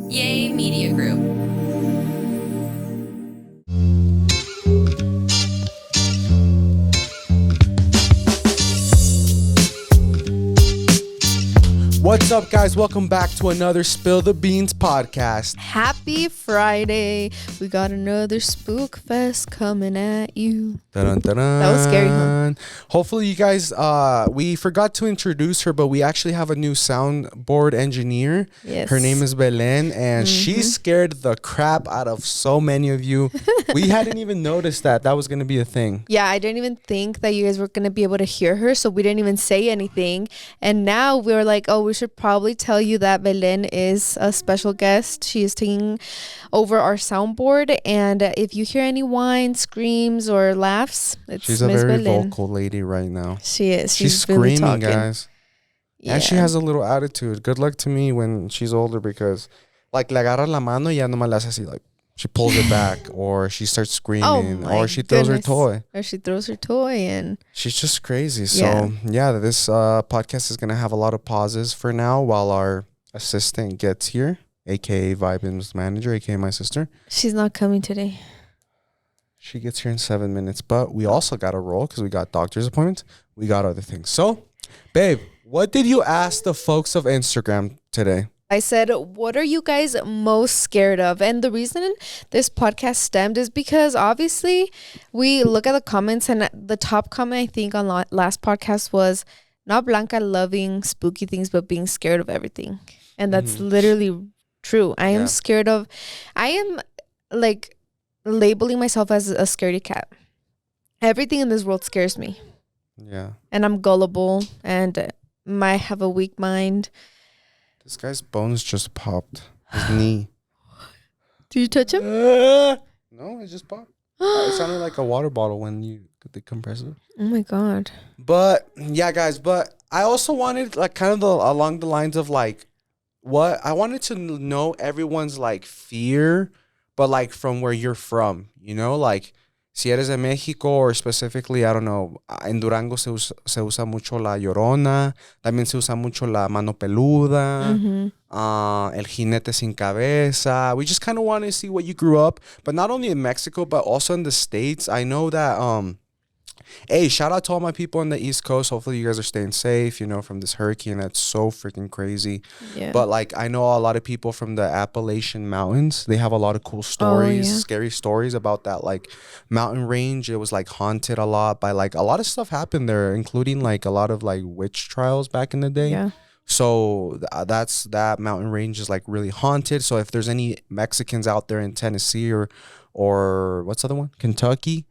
Yay Media Group. What's up, guys? Welcome back to another Spill the Beans podcast. Happy Friday. We got another Spook Fest coming at you. Dun-dun-dun-dun. That was scary, huh? Hopefully you guys, we forgot to introduce her, but we actually have a new soundboard engineer. Yes. Her name is Belen, and she scared the crap out of so many of you. We hadn't even noticed that was going to be a thing. Yeah, I didn't even think that you guys were going to be able to hear her, so we didn't even say anything. And now we're like, oh, we should probably tell you that Belen is a special guest. She is taking over our soundboard, and if you hear any whines, screams, or laughs, it's She's a Ms. very Belen. vocal lady right now. She is. She's really screaming, talking. guys. Yeah. And she has a little attitude. Good luck to me when she's older, because like le agarra la mano y ya nomás le hace así, like she pulls it back, or she starts screaming, my or she throws her goodness. toy. Or she throws her toy, and She's just crazy. So yeah, this podcast is gonna have a lot of pauses for now while our assistant gets here, aka Vibin's manager, aka my sister. she's not coming today. She gets here in 7 minutes, but we also got to roll because we got doctor's appointments. We got other things. So, babe, what did you ask the folks of Instagram today? I said, what are you guys most scared of? And the reason this podcast stemmed is because obviously we look at the comments, and the top comment I think on last podcast was not Blanca loving spooky things, but being scared of everything. And that's literally true. I am like labeling myself as a scaredy cat. Everything in this world scares me. Yeah. And I'm gullible and might have a weak mind. This guy's bones just popped. His knee. Did you touch him? No, it just popped. It sounded like a water bottle when you get the compressor. Oh my God. But yeah, guys, but I also wanted like kind of along the lines of like what I wanted to know everyone's like fear, but like from where you're from, you know, like si eres de México, or specifically, I don't know, en Durango se usa mucho la llorona, también se usa mucho la mano peluda, el jinete sin cabeza. We just kind of want to see what you grew up, but not only in Mexico, but also in the States. I know that, hey, shout out to all my people on the East Coast. Hopefully you guys are staying safe, you know, from this hurricane that's so freaking crazy. Yeah. But like, I know a lot of people from the Appalachian Mountains. They have a lot of cool stories, scary stories about that like mountain range. It was like haunted a lot by like a lot of stuff happened there, including like a lot of like witch trials back in the day. Yeah. So that mountain range is like really haunted. So if there's any Mexicans out there in Tennessee or what's the other one? Kentucky.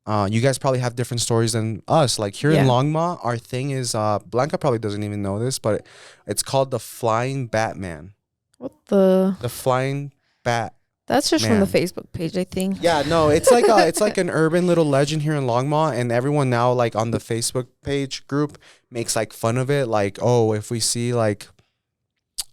You guys probably have different stories than us. Like here in Longmont, our thing is Blanca probably doesn't even know this, but it's called the Flying Batman. What the? The Flying Bat. That's just Man. from the Facebook page, I think. Yeah, no, it's like an urban little legend here in Longmont, and everyone now like on the Facebook page group makes like fun of it. Like, oh, if we see like,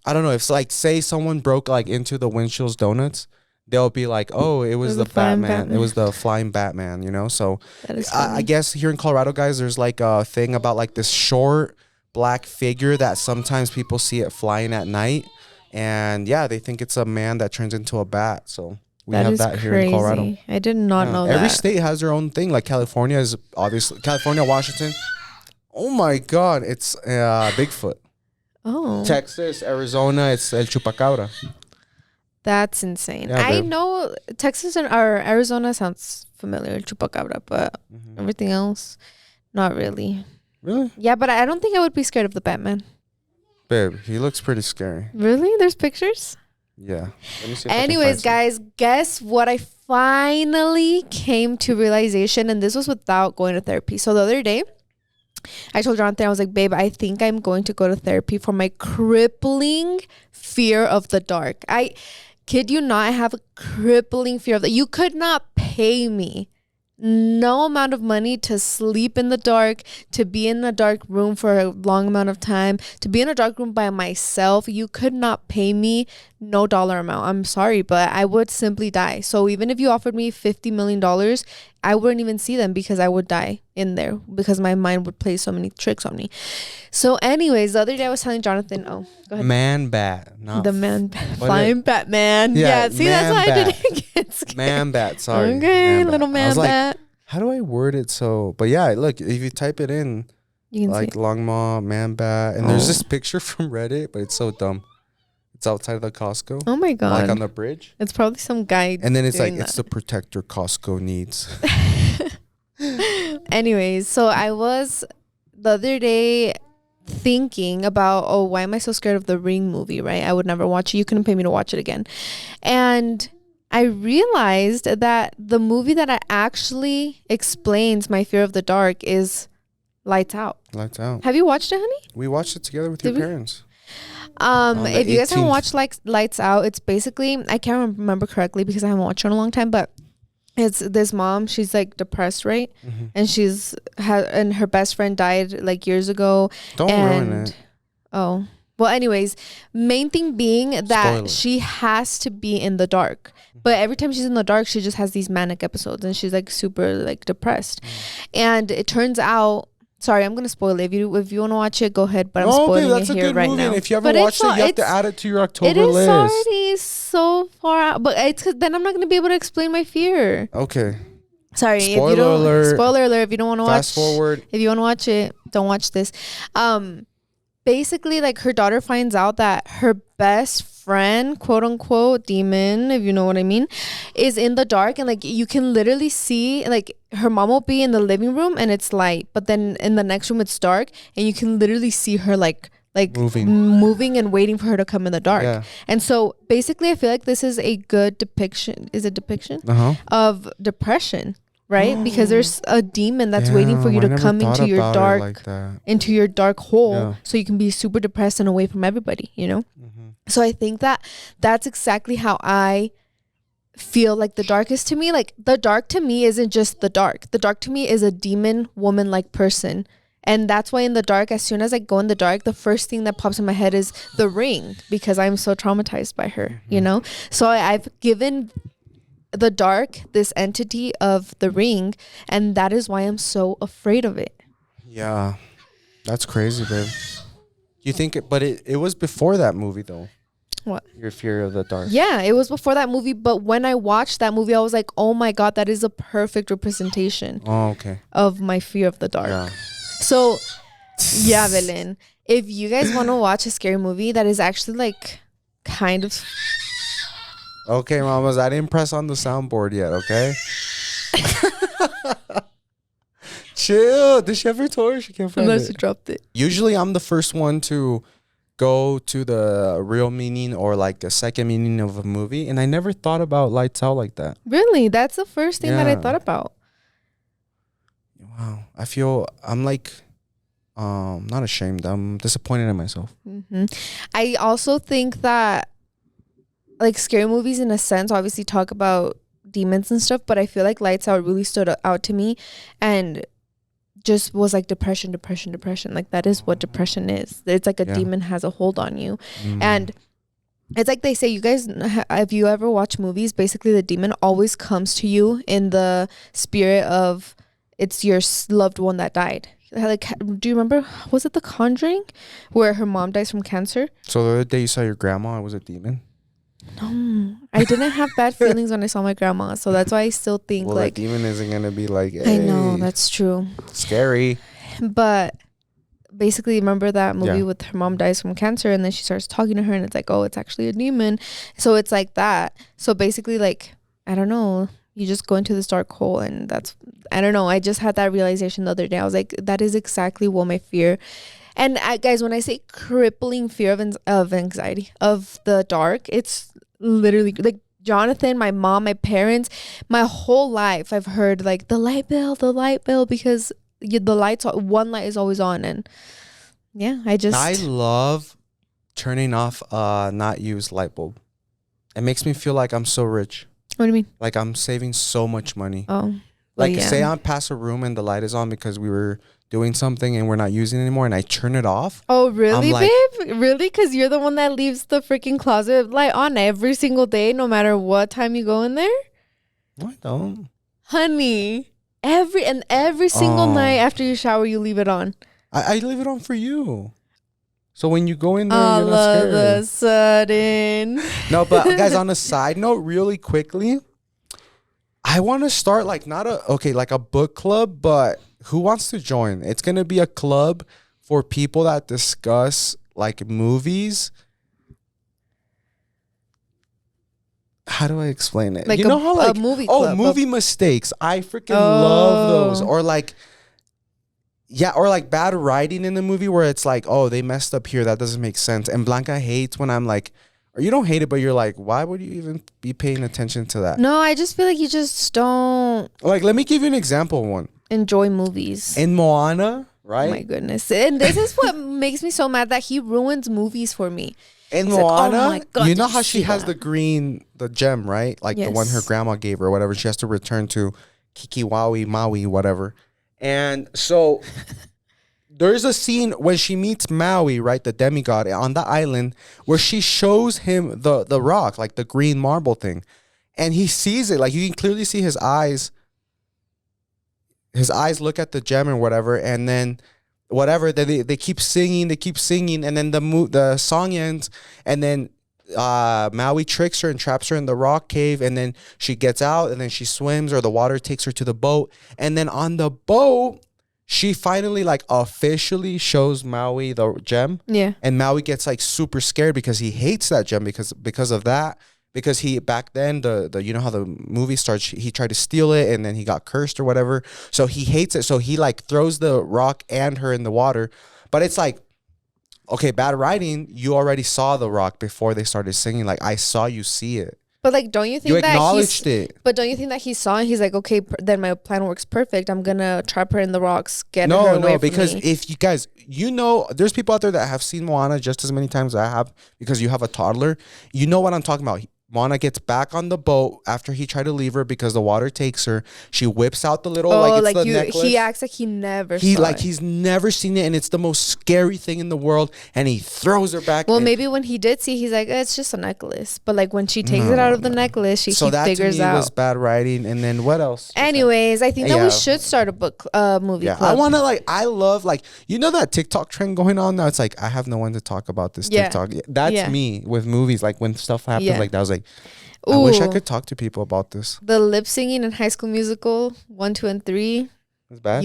I don't know, if like say someone broke like into the Windchill's Donuts, they'll be like, oh, it was the Batman. It was the Flying Batman, you know? So That is I guess here in Colorado, guys, there's like a thing about like this short black figure that sometimes people see it flying at night. And yeah, they think it's a man that turns into a bat. So we have that here in Colorado. I did not know that. Every state has their own thing. Like California is obviously, California, Washington. Oh my God, it's Bigfoot. Oh. Texas, Arizona, it's El Chupacabra. That's insane. Yeah, I babe. know Texas or Arizona sounds familiar, Chupacabra, but everything else, not really. Really? Yeah, but I don't think I would be scared of the Batman. Babe, he looks pretty scary. Really? There's pictures? Yeah. Let me see if I can Anyways, find some. guys, guess what I finally came to realization, and this was without going to therapy. So the other day, I told Jonathan, I was like, babe, I think I'm going to go to therapy for my crippling fear of the dark. I kid you not, I have a crippling fear of that. You could not pay me no amount of money to sleep in the dark, to be in a dark room for a long amount of time, to be in a dark room by myself. You could not pay me no dollar amount. I'm sorry, but I would simply die. So even if you offered me $50 million, I wouldn't even see them because I would die in there because my mind would play so many tricks on me. So anyways, the other day I was telling Jonathan, oh, go ahead. Man bat. The man bat. Flying Batman. Yeah, see, that's why I didn't get scared. Man bat, sorry. Okay, man little bat. man bat. Like, how do I word it so? But yeah, look, if you type it in, You can like see. long maw, man bat, and there's this picture from Reddit, but it's so dumb. It's outside of the Costco. Oh my God. Like on the bridge. It's probably some guy. And then it's like, doing it's the protector Costco needs. Anyways, so I was the other day thinking about, oh, why am I so scared of the Ring movie, right? I would never watch it. You couldn't pay me to watch it again. And I realized that the movie that actually explains my fear of the dark is Lights Out. Lights Out. Have you watched it, honey? We watched it together with Did your we? parents. If you guys haven't 18th. watched Lights Out, it's basically, I can't remember correctly because I haven't watched it in a long time, but it's this mom, she's like depressed, right? Mm-hmm. And and her best friend died like years ago. Don't ruin it. Oh, well, anyways, main thing being that Spoiler. she has to be in the dark. But every time she's in the dark, she just has these manic episodes and she's like super like depressed. And it turns out, sorry, I'm gonna spoil it. If you want to watch it, go ahead. But I'm spoiling it here right now. And if you haven't watched it, you have to add it to your October It is list. already so far out, but then I'm not gonna be able to explain my fear. Okay. Sorry, Spoiler if you don't. alert. Spoiler alert! If you don't want to watch, Fast forward. If you want to watch it, don't watch this. Basically, like her daughter finds out that her best friend, quote unquote, demon, if you know what I mean, is in the dark, and like you can literally see, like her mom will be in the living room and it's light, but then in the next room it's dark, and you can literally see her like moving and waiting for her to come in the dark. Yeah. And so basically, I feel like this is a good depiction. Is it depiction of depression? Right? Because there's a demon that's waiting for you to come into your dark, into your dark hole, so you can be super depressed and away from everybody, you know? Mm-hmm. So I think that that's exactly how I feel like the dark is to me. Like the dark to me isn't just the dark. The dark to me is a demon woman-like person. And that's why in the dark, as soon as I go in the dark, the first thing that pops in my head is the Ring, because I'm so traumatized by her, you know? So I've given the dark this entity of the Ring, and that is why I'm so afraid of it. Yeah, that's crazy, babe. You think it, but it was before that movie though. What? Your fear of the dark. Yeah, it was before that movie, but when I watched that movie, I was like, oh my God, that is a perfect representation of my fear of the dark. Yeah. So yeah, Belen, if you guys want to watch a scary movie that is actually like kind of... Okay, mamas, I didn't press on the soundboard yet, okay? Chill. Did she ever tour? She can't find Unless it. you dropped it. Usually I'm the first one to go to the real meaning or like a second meaning of a movie, and I never thought about Lights Out like that. Really? That's the first thing that I thought about. Wow. I'm like not ashamed. I'm disappointed in myself. Mm-hmm. I also think that like scary movies in a sense obviously talk about demons and stuff, but I feel like Lights Out really stood out to me and just was like depression. Like that is what depression is. It's like a demon has a hold on you. And it's like they say, you guys, if you ever watch movies, basically the demon always comes to you in the spirit of it's your loved one that died. Like, do you remember, was it The Conjuring where her mom dies from cancer? So the other day you saw your grandma, it was a demon? No, I didn't have bad feelings when I saw my grandma, so that's why I still think like the demon isn't gonna be like, hey, I know, that's true, scary. But basically, remember that movie with her mom dies from cancer and then she starts talking to her and it's like, oh, it's actually a demon. So it's like that. So basically, like, I don't know, you just go into this dark hole, and that's, I don't know, I just had that realization the other day. I was like, that is exactly what my fear. And guys, when I say crippling fear of anxiety of the dark, it's literally like Jonathan, my mom, my parents, my whole life I've heard like the light bill, because the lights, one light is always on. And yeah, I love turning off a not used light bulb. It makes me feel like I'm so rich. What do you mean? Like I'm saving so much money. Oh, Like, yeah. say I'm past a room and the light is on because we were doing something and we're not using it anymore, and I turn it off. Oh, really, like, babe? Really? Because you're the one that leaves the freaking closet light on every single day, no matter what time you go in there? I don't. Honey, every single night after you shower, you leave it on. I leave it on for you. So when you go in there, All you're not of scared. a sudden. No, but guys, on a side note, really quickly, I want to start like like a book club, but who wants to join? It's going to be a club for people that discuss like movies. How do I explain it? Like you know how like a movie club. movie mistakes. I freaking love those. Or like or like bad writing in the movie where it's like, oh, they messed up here. That doesn't make sense. And Blanca hates when I'm like, or you don't hate it, but you're like, why would you even be paying attention to that? No, I just feel like you just don't Like, let me give you an example of one. enjoy movies. In Moana, right? Oh my goodness. And this is what makes me so mad, that he ruins movies for me. In He's like, Moana, oh my God, you know did how you she see has that? the gem, right? Like the one her Yes. grandma gave her or whatever. She has to return to Kikiwawi, Maui, whatever. And so there's a scene when she meets Maui, right, the demigod, on the island, where she shows him the rock, like the green marble thing. And he sees it. Like, you can clearly see his eyes. His eyes look at the gem or whatever. And then whatever, they keep singing. And then the song ends. And then Maui tricks her and traps her in the rock cave. And then she gets out. And then she swims, or the water takes her to the boat. And then on the boat, she finally like officially shows Maui the gem. Yeah. And Maui gets like super scared because he hates that gem because of that. Because he back then the you know how the movie starts, he tried to steal it and then he got cursed or whatever. So he hates it. So he like throws the rock and her in the water. But it's like, okay, bad writing. You already saw the rock before they started singing. Like, I saw you see it. But like, don't you think You that acknowledged it. But don't you think that he saw and he's like, okay, then my plan works perfect. I'm gonna trap her in the rocks, get her away No, from because me. if you guys, there's people out there that have seen Moana just as many times as I have, because you have a toddler. You know what I'm talking about. Moana gets back on the boat after he tried to leave her because the water takes her. She whips out the little necklace. He acts like he never He saw like it. he's never seen it, and it's the most scary thing in the world. And he throws her back. Well, and maybe when he did see, he's like, it's just a necklace. But like when she takes it out of the necklace, he so that figures to me out. was bad writing. And then what else? Anyways, I think that Yeah. we should start a book movie Yeah, club. I want to I love that TikTok trend going on now. It's like, I have no one to talk about this Yeah. TikTok. That's Yeah. me with movies. Like when stuff happens Yeah. like that, I was like, I wish I Ooh. could talk to people about this. The lip singing in High School Musical 1, 2, and 3. It's bad.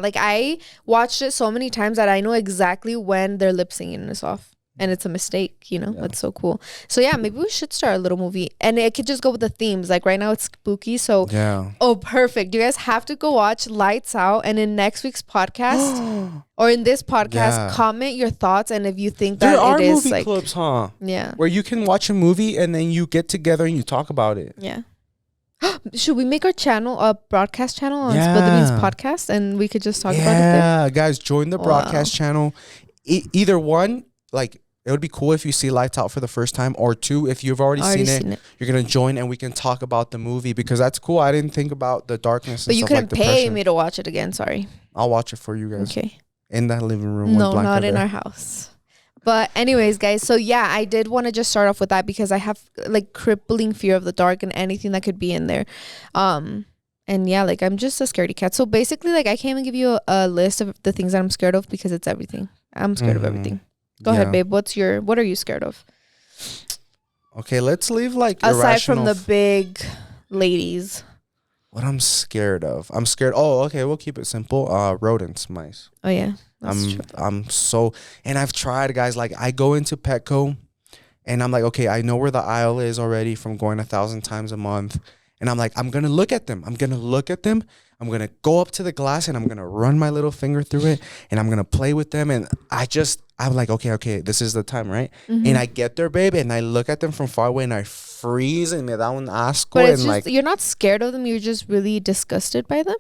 Like I watched it so many times that I know exactly when their lip singing is off. And it's a mistake, Yeah. It's so cool. So yeah, maybe we should start a little movie, and it could just go with the themes. Like right now it's spooky, so Yeah. oh, perfect. You guys have to go watch Lights Out, and in next week's podcast or in this podcast, Yeah. comment your thoughts, and if you think that There are it is movie like, clubs, huh? yeah, Where you can watch a movie and then you get together and you talk about it. yeah. Should we make our channel a broadcast channel on Spill the Beans podcast, and we could just talk about it there? Yeah, guys, join the broadcast channel. Either one, like, it would be cool if you see Lights Out for the first time, or two, if you've already seen it, you're gonna join and we can talk about the movie, because that's cool. I didn't think about the darkness. But and you stuff couldn't like pay depression. me to watch it again. Sorry. I'll watch it for you guys Okay. in that living room. No, with Blanca not in there. our house. But anyways, guys, so yeah, I did want to just start off with that because I have like crippling fear of the dark and anything that could be in there. And yeah, like I'm just a scaredy cat. So basically, like I can't even give you a list of the things that I'm scared of because it's everything. I'm scared of everything. Go ahead, babe. What are you scared of? Okay, let's leave like Aside from irrational the big ladies. What I'm scared of. I'm scared. Oh, okay. We'll keep it simple. Rodents, mice. Oh yeah. That's true. I'm so, and I've tried, guys. Like, I go into Petco and I'm like, okay, I know where the aisle is already from going 1,000 times a month. And I'm like, I'm going to look at them. I'm going to go up to the glass and I'm going to run my little finger through it and I'm going to play with them. And I'm like, okay, this is the time, right? Mm-hmm. And I get there, babe, and I look at them from far away and I freeze and me da un asco. But it's and just, like, you're not scared of them. You're just really disgusted by them.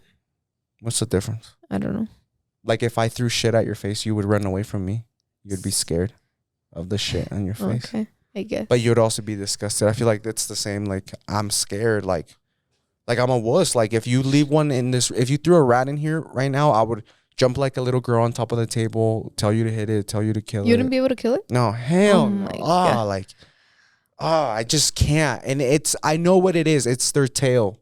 what's the difference? I don't know. Like, if I threw shit at your face, you would run away from me. You'd be scared of the shit on your face. Okay, I guess. But you would also be disgusted. I feel like it's the same. Like, I'm scared. Like, Like, I'm a wuss. Like, if you leave one in this, if you threw a rat in here right now, I would jump like a little girl on top of the table, tell you to hit it, tell you to kill You it. wouldn't be able to kill it? No, hell Oh no. my God. Like, I just can't. And I know what it is. It's their tail.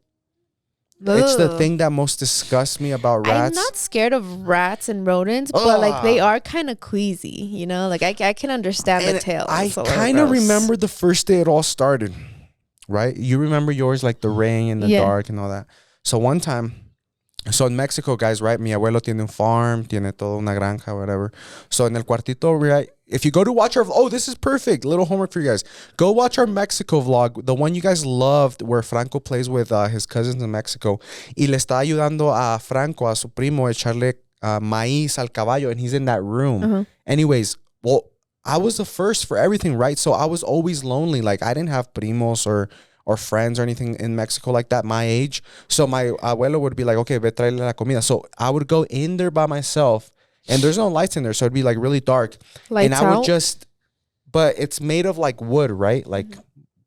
It's the Ugh. thing that most disgusts me about rats. I'm not scared of rats and rodents, but like they are kind of queasy, you know? Like I can understand the tail. I kind of remember the first day it all started, right? You remember yours, like the rain and the dark and all that. So one time, so in Mexico, guys, right? Mi abuelo tiene un farm, tiene toda una granja, whatever. So in el cuartito, right? If you go to watch our, this is perfect. Little homework for you guys. Go watch our Mexico vlog, the one you guys loved, where Franco plays with his cousins in Mexico. Y le está ayudando a Franco, a su primo, echarle maíz al caballo, and he's in that room. Anyways, well, I was the first for everything, right? So I was always lonely. Like, I didn't have primos or friends or anything in Mexico like that, my age. So my abuelo would be like, okay, ve traerle la comida. So I would go in there by myself, and there's no lights in there, so it'd be like really dark. Lights and I would out? just, but it's made of like wood, right? Like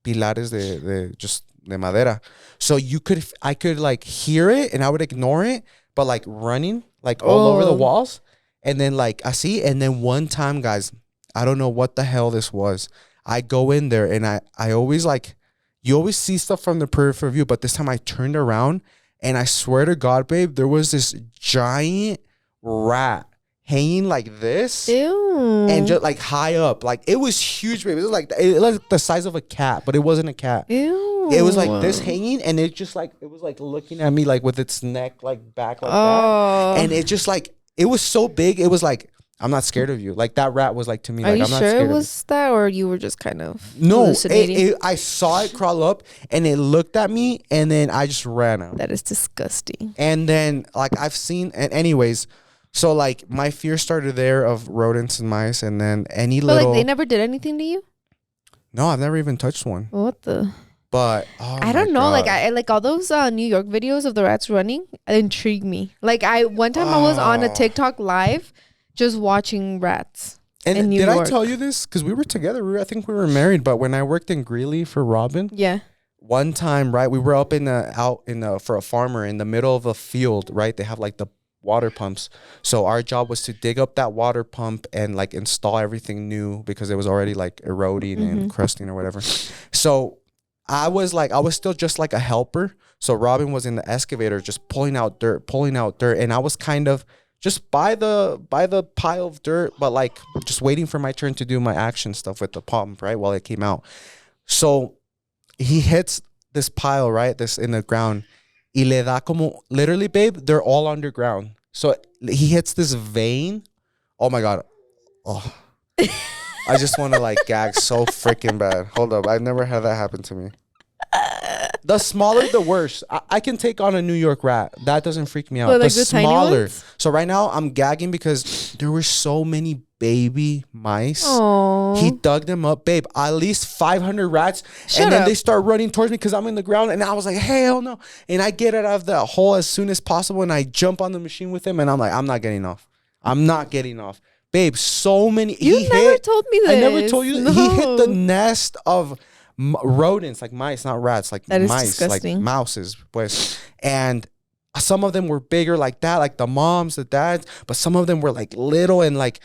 pilares de madera. So I could like hear it, and I would ignore it, but like running like all over the walls, and then like así. And then one time, guys, I don't know what the hell this was. I go in there, and I always like, you always see stuff from the peripheral view, but this time I turned around, and I swear to God, babe, there was this giant rat hanging like this. Ew. And just like high up. Like, it was huge, babe. It was like the size of a cat, but it wasn't a cat. Ew. It was like this hanging, and it just like, it was like looking at me like with its neck like back like that. And it just like, it was so big. It was like, I'm not scared of you. Like, that rat was like to me, Are like, you I'm not sure scared it of was that, or you were just kind of you. No, hallucinating? I saw it crawl up, and it looked at me, and then I just ran out. That is disgusting. And then like I've seen, and anyways, so like my fear started there of rodents and mice, and then any But little. like they never did anything to you? No, I've never even touched one. What the? But I don't know. Like I like all those New York videos of the rats running intrigue me. Like one time I was on a TikTok live just watching rats. And in New did York. I tell you this? Because we were together. I think we were married. But when I worked in Greeley for Robin, Yeah. one time, right, we were up for a farmer in the middle of a field, right? They have like the water pumps. So our job was to dig up that water pump and like install everything new because it was already like eroding and crusting or whatever. So I was still just like a helper. So Robin was in the excavator just pulling out dirt. And I was kind of just by the pile of dirt, but like just waiting for my turn to do my action stuff with the pump, right? While it came out. So he hits this pile, right? This in the ground. Y le da como, literally, babe, they're all underground. So he hits this vein. Oh my God. Oh. I just want to like gag so freaking bad. Hold up. I've never had that happen to me. The smaller, the worse. I can take on a New York rat. That doesn't freak me out. But, like, the the tiny smaller. ones? So right now I'm gagging because there were so many baby mice. Oh. He dug them up, babe. At least 500 rats. Shut and then up. they start running towards me because I'm in the ground. And I was like, hell no. And I get it out of the hole as soon as possible. And I jump on the machine with him. And I'm like, I'm not getting off. Babe, so many. You never told me this. I never told you. No. He hit the nest of rodents, like mice, not rats, like That is mice, disgusting. like mouses. Pues. And some of them were bigger like that, like the moms, the dads. But some of them were like little, and like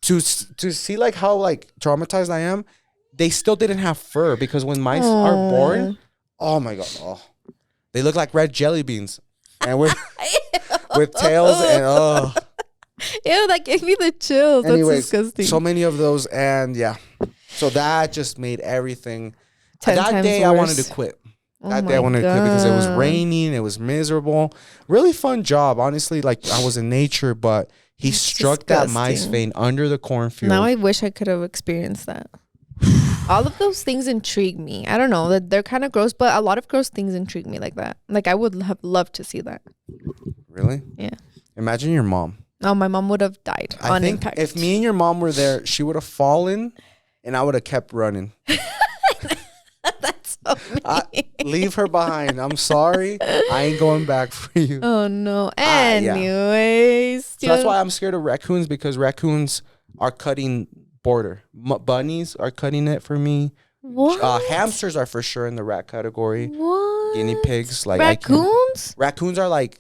to see like how like traumatized I am, they still didn't have fur because when mice are born, oh my God, they look like red jelly beans, and with tails and Ew, that gave me the chills. Anyways, That's disgusting. so many of those, and yeah, so that just made everything. 10 that times day I wanted worse. to quit. Oh That day I wanted to quit because it was God. raining, it was miserable. Really fun job, honestly. Like I was in nature, but he struck that mice disgusting. vein under the cornfield. Now I wish I could have experienced that. All of those things intrigue me. I don't know, that they're kind of gross, but a lot of gross things intrigue me like that. Like I would have loved to see that. Really? Yeah. Imagine your mom. No, my mom would have died I on think impact. if me and your mom were there, she would have fallen, and I would have kept running. That's so mean. Leave her behind. I'm sorry. I ain't going back for you. Oh no. Yeah. Anyways, So that's why I'm scared of raccoons, because raccoons are cutting border. Bunnies are cutting it for me. What? Hamsters are for sure in the rat category. What? guinea pigs. Like raccoons are like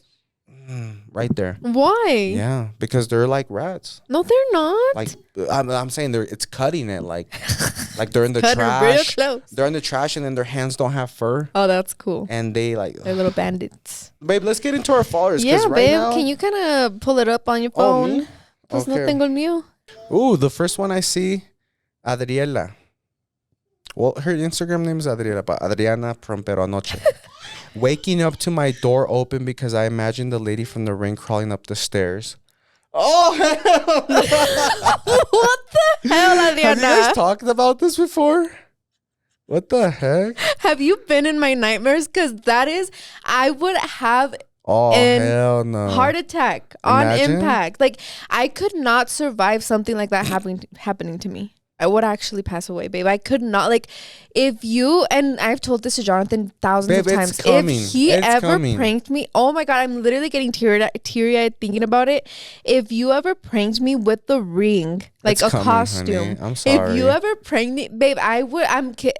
right there. Why? Yeah, because they're like rats. No, they're not. Like I'm saying, it's cutting it. Like they're in the Cut her real trash. close. They're in the trash, and then their hands don't have fur. Oh, that's cool. And they like they're little bandits. Babe, let's get into our followers. Yeah, right babe. now, Can you kind of pull it up on your phone? Oh, me? Pues Okay. no tengo el mío. Ooh, the first one I see, Adriela. Well, her Instagram name is Adriela, but Adriana from Peronoche. Waking up to my door open because I imagined the lady from The Ring crawling up the stairs. Oh, hell no. What the hell, Adriana? Have you guys talked about this before? What the heck? Have you been in my nightmares? Because I would have hell no. heart attack on Imagine. impact. Like, I could not survive something like that happening to me. I would actually pass away, babe. I could not. Like, if you, and I've told this to Jonathan thousands of times, if he ever pranked me, oh my God, I'm literally getting teary-eyed thinking about it. If you ever pranked me with the ring, like a costume, honey. I'm sorry. If you ever pranked me, babe, I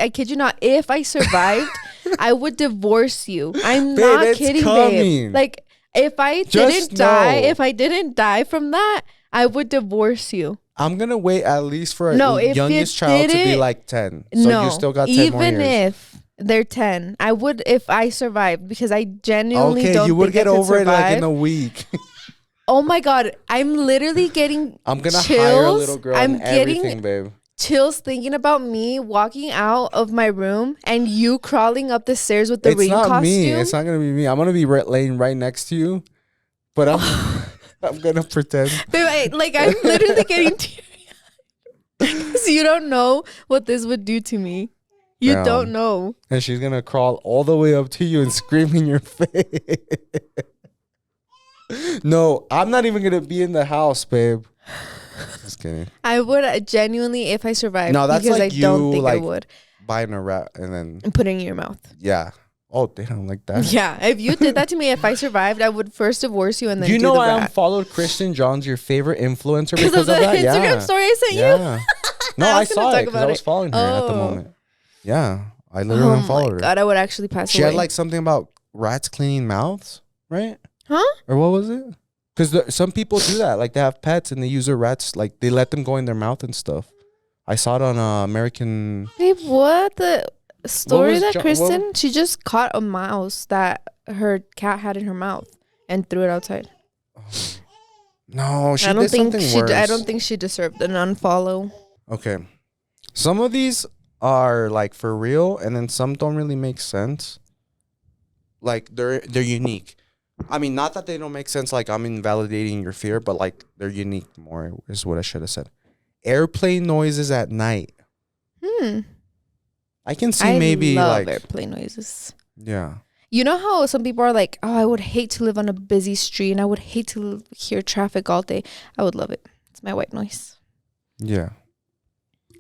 kid you not, if I survived, I would divorce you. I'm babe, not kidding, babe. Like, if I didn't die from that, I would divorce you. I'm going to wait at least for a youngest child to be like 10. So you still got 10 more years. Even if they're 10, I would if I survived because I genuinely don't think you would get over it like in a a week. Oh my God. I'm literally getting I'm going to hire a little girl and everything, babe. Chills thinking about me walking out of my room and you crawling up the stairs with the ring costume. It's not going to be me. I'm going to be laying right next to you. But I'm going to pretend. Babe, I'm literally getting teary-eyed. Because you don't know what this would do to me. You don't know. And she's going to crawl all the way up to you and scream in your face. No, I'm not even going to be in the house, babe. Just kidding. I would genuinely, if I survived, no, that's because like I don't think I like would. Buying a rat and then putting it in your mouth. Yeah. Oh, damn, like that. Yeah, if you did that to me, if I survived, I would first divorce you and then you do know the I rat. unfollowed Kristen Johns, your favorite influencer, because of that. Instagram story I sent you. No, I saw it because I was following her at the moment. Yeah, I literally unfollowed her. God, I would actually pass away. She had like something about rats cleaning mouths, right? Huh? Or what was it? Because some people do that. Like they have pets and they use their rats. Like they let them go in their mouth and stuff. I saw it on American. Babe, what the story that Kristen? She just caught a mouse that her cat had in her mouth and threw it outside. No, she did something worse. I don't think she deserved an unfollow. Okay, some of these are like for real, and then some don't really make sense. Like they're unique. I mean, not that they don't make sense, like I'm invalidating your fear, but like they're unique more is what I should have said. Airplane noises at night. I can see maybe love like airplane noises. Yeah. You know how some people are like, oh, I would hate to live on a busy street and I would hate to hear traffic all day. I would love it. It's my white noise. Yeah.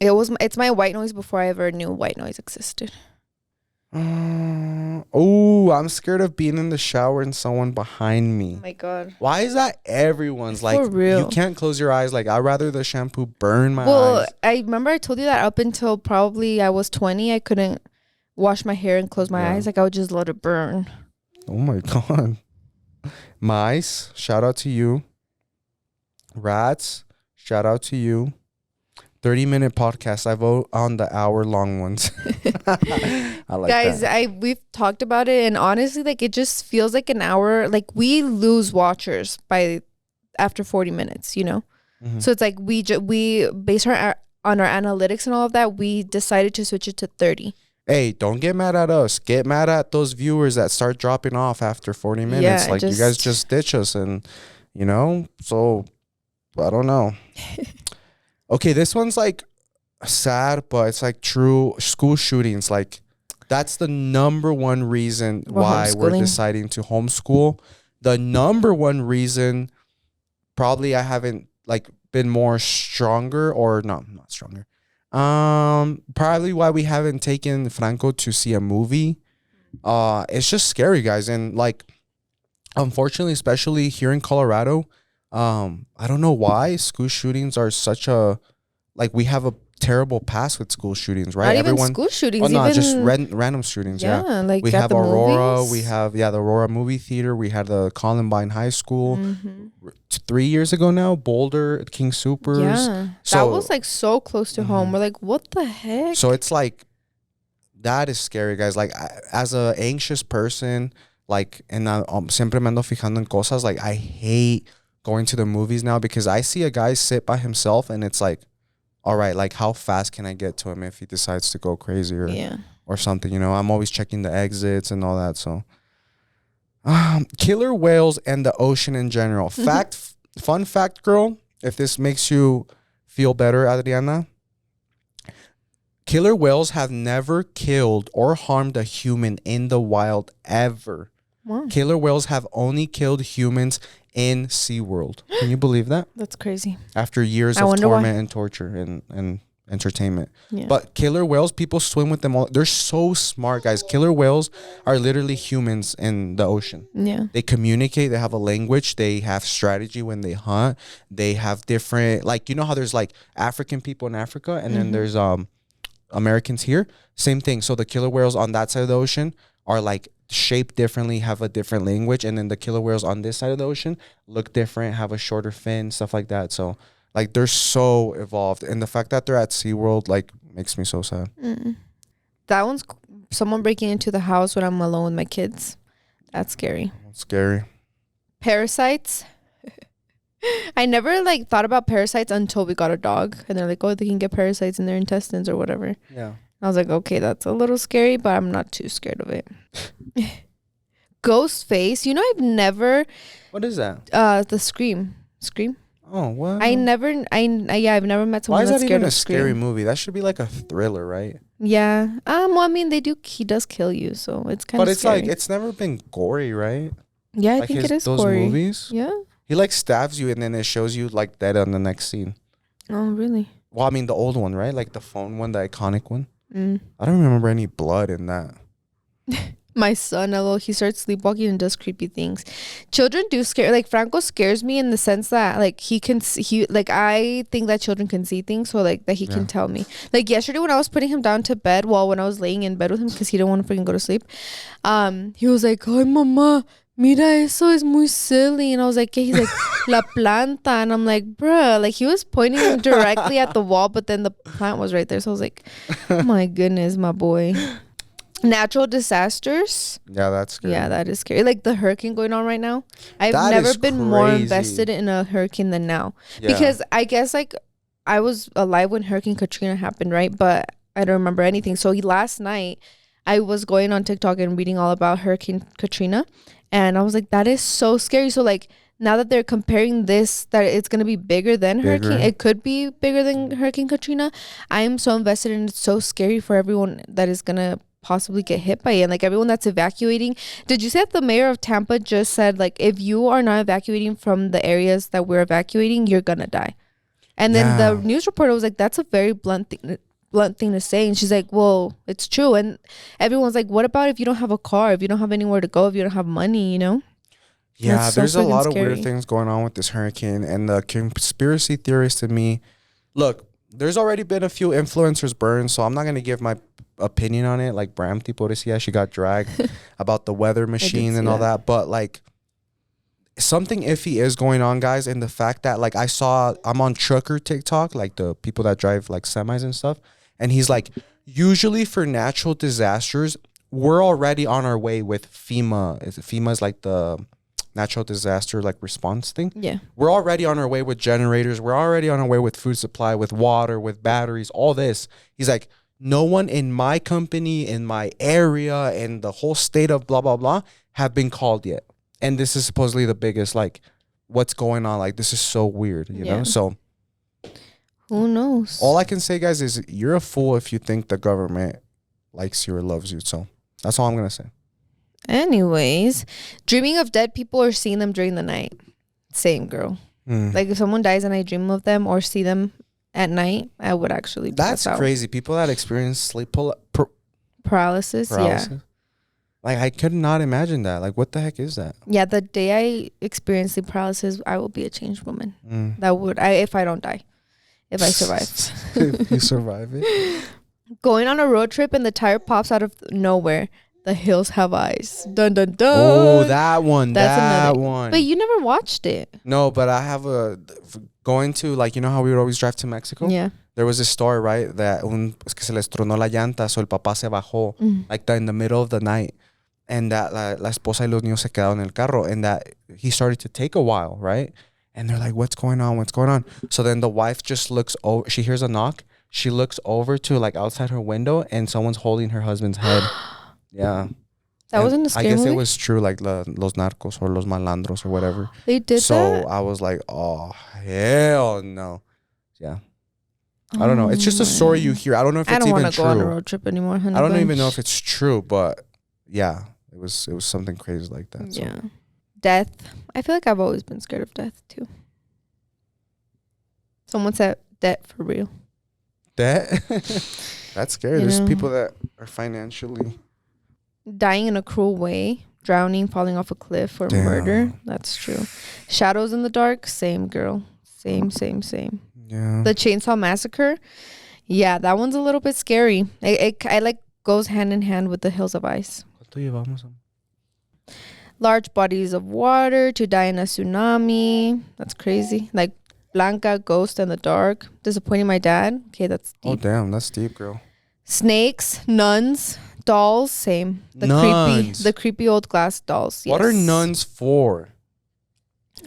It's my white noise before I ever knew white noise existed. Oh, I'm scared of being in the shower and someone behind me. Oh my God. Why is that everyone's like, for real? You can't close your eyes. Like, I'd rather the shampoo burn my eyes. Well, I remember I told you that up until probably I was 20, I couldn't wash my hair and close my eyes. Like, I would just let it burn. Oh my God. Mice, shout out to you. Rats, shout out to you. 30-minute podcast. I vote on the hour-long ones. I like Guys, that. We've talked about it, and honestly, like it just feels like an hour. Like we lose watchers after 40 minutes, you know. Mm-hmm. So it's like we based on our analytics and all of that, we decided to switch it to 30. Hey, don't get mad at us. Get mad at those viewers that start dropping off after 40 minutes. Yeah, like you guys just ditch us, and you know. So I don't know. Okay, this one's like sad, but it's like true school shootings. Like that's the number one reason why we're deciding to homeschool. The number one reason probably I haven't like been more stronger or no, not stronger. Probably why we haven't taken Franco to see a movie. It's just scary, guys. And like, unfortunately, especially here in Colorado, I don't know why school shootings are such a, like we have a terrible past with school shootings, right? Not even school shootings. No, even just random shootings. Yeah, like we at have the Aurora. movies. We have the Aurora movie theater. We had the Columbine High School. Mm-hmm. 3 years ago now, Boulder, King Supers. Yeah, So that was like so close to home. We're like, what the heck? So it's like, that is scary, guys. Like, as a anxious person, like, and siempre me ando fijando en cosas. Like, I hate going to the movies now because I see a guy sit by himself and it's like, all right, like, how fast can I get to him if he decides to go crazy or something? You know, I'm always checking the exits and all that. So, killer whales and the ocean in general. Fun fact, girl. If this makes you feel better, Adriana. Killer whales have never killed or harmed a human in the wild ever. Wow. Killer whales have only killed humans in SeaWorld. Can you believe that? That's crazy. After years of torment and torture and entertainment. Yeah. But killer whales, people swim with them all. They're so smart, guys. Killer whales are literally humans in the ocean. Yeah. They communicate. They have a language. They have strategy when they hunt. They have different, like, you know how there's like African people in Africa and then there's Americans here? Same thing. So the killer whales on that side of the ocean are like shaped differently, have a different language. And then the killer whales on this side of the ocean look different, have a shorter fin, stuff like that. So like they're so evolved. And the fact that they're at SeaWorld like makes me so sad. That one's someone breaking into the house when I'm alone with my kids. That's scary. That's scary. Parasites. I never like thought about parasites until we got a dog. And they're like, oh, they can get parasites in their intestines or whatever. Yeah. I was like, okay, that's a little scary, but I'm not too scared of it. Ghost face. You know, I've never. What is that? The Scream. Scream. Oh, what? I've never met someone that's scared of Scream. Why is that even a scary movie? That should be like a thriller, right? Yeah. Well, I mean, he does kill you, so it's kind of. But it's scary. Like it's never been gory, right? Yeah, I think it is those gory. Movies. Yeah. He like stabs you and then it shows you like dead on the next scene. Oh, really? Well, I mean the old one, right? Like the phone one, the iconic one. I don't remember any blood in that. My son, he starts sleepwalking and does creepy things. Children do scare. Like Franco scares me in the sense that like I think that children can see things, so like that he can tell me. Like yesterday when I was putting him down to bed, when I was laying in bed with him because he didn't want to freaking go to sleep, he was like, "Ay, mamá, mira eso es muy silly," and I was like, "¿Qué?" He's like, "La planta," and I'm like, "Bruh," like he was pointing directly at the wall, but then the plant was right there, so I was like, "Oh my goodness, my boy." Natural disasters. Yeah, that's scary. Yeah, that is scary. Like the hurricane going on right now. I've never been more invested in a hurricane than now. Yeah. Because I guess like I was alive when Hurricane Katrina happened, right? But I don't remember anything. So last night I was going on TikTok and reading all about Hurricane Katrina. And I was like, that is so scary. So like now that they're comparing this, that it's going to be bigger than Hurricane. It could be bigger than Hurricane Katrina. I am so invested in it. It's so scary for everyone that is going to possibly get hit by it, and like everyone that's evacuating. Did you say that the mayor of Tampa just said like if you are not evacuating from the areas that we're evacuating, you're gonna die? And then the news reporter was like, that's a very blunt thing to say, and she's like, well, it's true. And everyone's like, what about if you don't have a car, if you don't have anywhere to go, if you don't have money, you know? Yeah, there's a lot of weird things going on with this hurricane. And the conspiracy theorist in me, look, there's already been a few influencers burned, so I'm not gonna give my opinion on it. Like Bram Tiporesia, she got dragged about the weather machine and all that. But like something iffy is going on, guys. And the fact that like I'm on trucker TikTok, like the people that drive like semis and stuff. And he's like, usually for natural disasters, we're already on our way with FEMA. FEMA is like the natural disaster like response thing. Yeah. We're already on our way with generators. We're already on our way with food supply, with water, with batteries, all this. He's like, no one in my company, in my area, in the whole state of blah, blah, blah, have been called yet. And this is supposedly the biggest, like, what's going on? Like, this is so weird, you know? So, who knows? All I can say, guys, is you're a fool if you think the government likes you or loves you. So, that's all I'm going to say. Anyways, dreaming of dead people or seeing them during the night. Same, girl. Like, if someone dies and I dream of them or see them at night, I would actually That's crazy. People that experience sleep paralysis. Yeah. Like, I could not imagine that. Like, what the heck is that? Yeah, the day I experience sleep paralysis, I will be a changed woman. That would, if I don't die. if I survive. If you survive it. Going on a road trip and the tire pops out of nowhere. The hills have eyes. Dun dun dun. Oh, that one. That's that another one. But you never watched it. No, but I have going to, like, you know how we would always drive to Mexico? Yeah. There was a story, right, that es que se les tronó la llanta, so el papá se bajó, like in the middle of the night, and that la esposa y los niños se quedaron en el carro, and that he started to take a while, right? And they're like, what's going on? What's going on? So then the wife just looks over, she hears a knock, she looks over to like outside her window, and someone's holding her husband's head. Yeah. That wasn't a scary I guess movie? it was true, like los narcos or los malandros or whatever. They did so that? So I was like, oh, hell no. Yeah. I don't know. It's just a story you hear. I don't know if it's even true. I don't want to go on a road trip anymore, honey. I don't even know if it's true, but yeah, it was something crazy like that. So. Yeah. Death. I feel like I've always been scared of death too. Someone said death for real. Death? That's scary. There's people that are financially dying in a cruel way, drowning, falling off a cliff, or murder. That's true. Shadows in the dark. Same, girl. Same. Yeah. The Chainsaw Massacre. Yeah, that one's a little bit scary. It like goes hand in hand with the Hills of Ice. Large bodies of water, to die in a tsunami. That's crazy. Like Blanca, Ghost in the Dark. Disappointing my dad. Okay, that's deep. Oh, damn. That's deep, girl. Snakes, nuns, dolls. Same. The creepy old glass dolls. Yes. What are nuns for?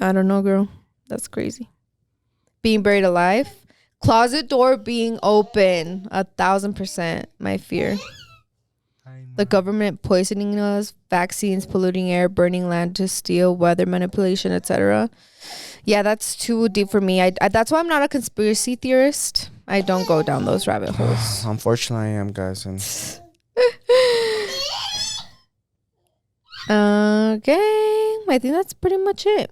I don't know, girl. That's crazy. Being buried alive. Closet door being open. 1,000% my fear. The government poisoning us, vaccines polluting air, burning land to steal, weather manipulation, etc. Yeah, that's too deep for me. I that's why I'm not a conspiracy theorist. I don't go down those rabbit holes. Unfortunately, I am, guys. And okay, I think that's pretty much it.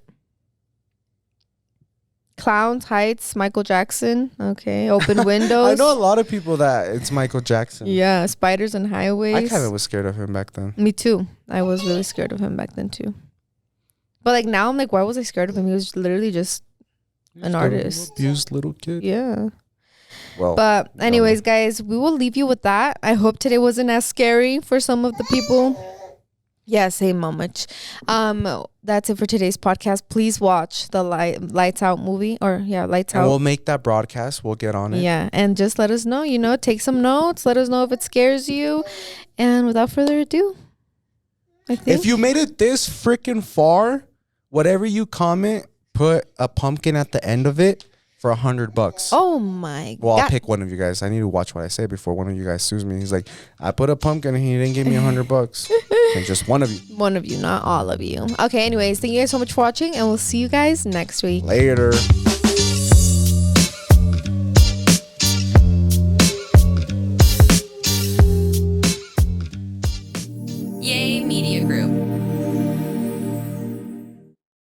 Clowns, heights, Michael Jackson. Okay, open windows. I know a lot of people that it's Michael Jackson. Yeah, spiders and highways. I kind of was scared of him back then. Me too. I was really scared of him back then too. But like now I'm like, why was I scared of him? He was literally just an artist. Abused little kid. Yeah. Well, but anyways, guys, we will leave you with that. I hope today wasn't as scary for some of the people. Yeah, same how much. That's it for today's podcast. Please watch the Lights Out movie, Lights Out. We'll make that broadcast. We'll get on it. Yeah, and just let us know. Take some notes. Let us know if it scares you. And without further ado, I think if you made it this freaking far, whatever you comment, put a pumpkin at the end of it for $100. Oh my God. Well, I'll pick one of you guys. I need to watch what I say before one of you guys sues me. He's like, I put a pumpkin and he didn't give me $100. And just one of you. One of you, not all of you. Okay, anyways, thank you guys so much for watching, and we'll see you guys next week. Later.